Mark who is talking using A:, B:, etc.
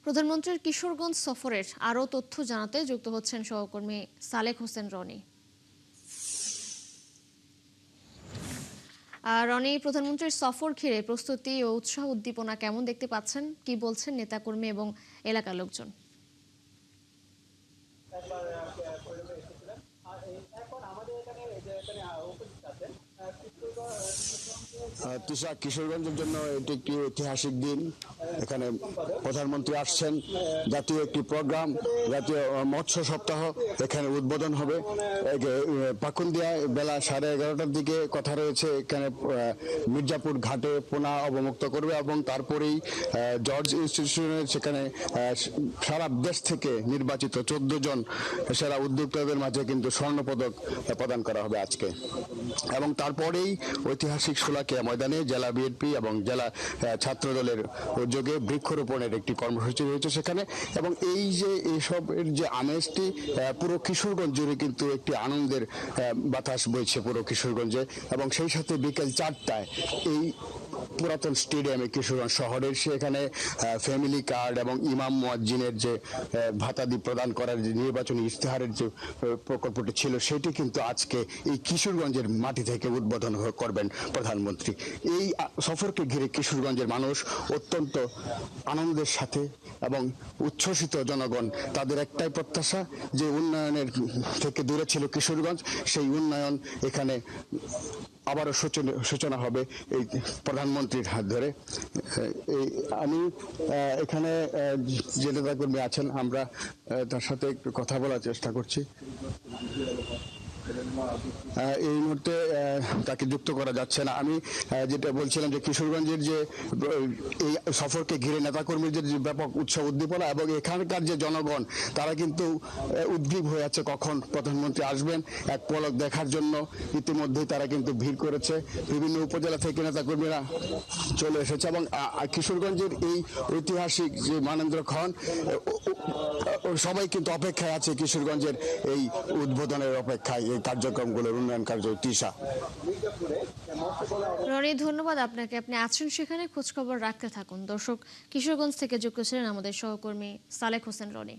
A: প্রধানমন্ত্রীর কিশোরগঞ্জ সফরের আরও তথ্য জানাতে যুক্ত হচ্ছেন সহকর্মী সালেক হোসেন রনি। রনি, প্রধানমন্ত্রীর সফর ঘিরে প্রস্তুতি ও উৎসাহ উদ্দীপনা কেমন দেখতে পাচ্ছেন? কি বলছেন নেতাকর্মী এবং এলাকার লোকজন?
B: তিশা, কিশোরগঞ্জের জন্য এটি একটি ঐতিহাসিক দিন। এখানে প্রধানমন্ত্রী আসছেন। জাতীয় একটি প্রোগ্রাম, জাতীয় মৎস্য সপ্তাহ এখানে উদ্বোধন হবে। পাকুন্দিয়ায় বেলা 11:30টার দিকে কথা রয়েছে। এখানে মির্জাপুর ঘাটে পোনা অবমুক্ত করবে এবং তারপরেই জর্জ ইনস্টিটিউশনের সেখানে সারা দেশ থেকে নির্বাচিত 14 জন সেরা উদ্যোক্তাদের মাঝে কিন্তু স্বর্ণপদক প্রদান করা হবে আজকে। এবং তারপরেই ঐতিহাসিক শোলাকিয়া ময়দানে জেলা বিএনপি এবং জেলা ছাত্র দলের উদ্যোগে বৃক্ষরোপণের একটি কর্মসূচি রয়েছে সেখানে। এবং এই যে এইসবের যে আমেজটি পুরো কিশোরগঞ্জ জুড়ে কিন্তু একটি আনন্দের বাতাস বইছে পুরো কিশোরগঞ্জে। এবং সেই সাথে বিকেল 4টায় এই পুরাতন স্টেডিয়ামে কিশোরগঞ্জ শহরের সেখানে ফ্যামিলি কার্ড এবং ইমাম মুয়াজ্জিনের যে ভাতাদি প্রদান করার যে নির্বাচনী ইশতেহারের যে প্রকল্পটি ছিল সেটি কিন্তু আজকে এই কিশোরগঞ্জের মাটি থেকে উদ্বোধন করবেন প্রধানমন্ত্রী। এই সফরকে ঘিরে কিশোরগঞ্জের মানুষ অত্যন্ত আনন্দের সাথে এবং উচ্ছ্বসিত জনগণ। তাদের একটাই প্রত্যাশা যে উন্নয়নের থেকে দূরে ছিল কিশোরগঞ্জ, সেই উন্নয়ন এখানে আবারও সূচনা হবে এই প্রধানমন্ত্রীর হাত ধরে। আমি এখানে যে নেতাকর্মী আছেন আমরা তার সাথে একটু কথা বলার চেষ্টা করছি। এই মুহূর্তে তাকে যুক্ত করা যাচ্ছে না। আমি যেটা বলছিলাম যে কিশোরগঞ্জের যে এই সফরকে ঘিরে নেতাকর্মীদের যে ব্যাপক উৎসাহ উদ্দীপনা এবং এখানকার যে জনগণ তারা কিন্তু উদ্গ্রীব হয়ে আছে কখন প্রধানমন্ত্রী আসবেন এক পলক দেখার জন্য। ইতিমধ্যেই তারা কিন্তু ভিড় করেছে, বিভিন্ন উপজেলা থেকে নেতাকর্মীরা চলে এসেছে এবং কিশোরগঞ্জের এই ঐতিহাসিক যে মানেন্দ্র খন সবাই কিন্তু অপেক্ষায় আছে কিশোরগঞ্জের এই উদ্বোধনের অপেক্ষায়, এই কার্যক্রমগুলোর উন্নয়ন কার্য। তিশা,
A: রনি, ধন্যবাদ আপনাকে। আপনি আছেন সেখানে, খোঁজখবর রাখতে থাকুন। দর্শক, কিশোরগঞ্জ থেকে যুক্ত ছিলেন আমাদের সহকর্মী সালেক হোসেন রনি।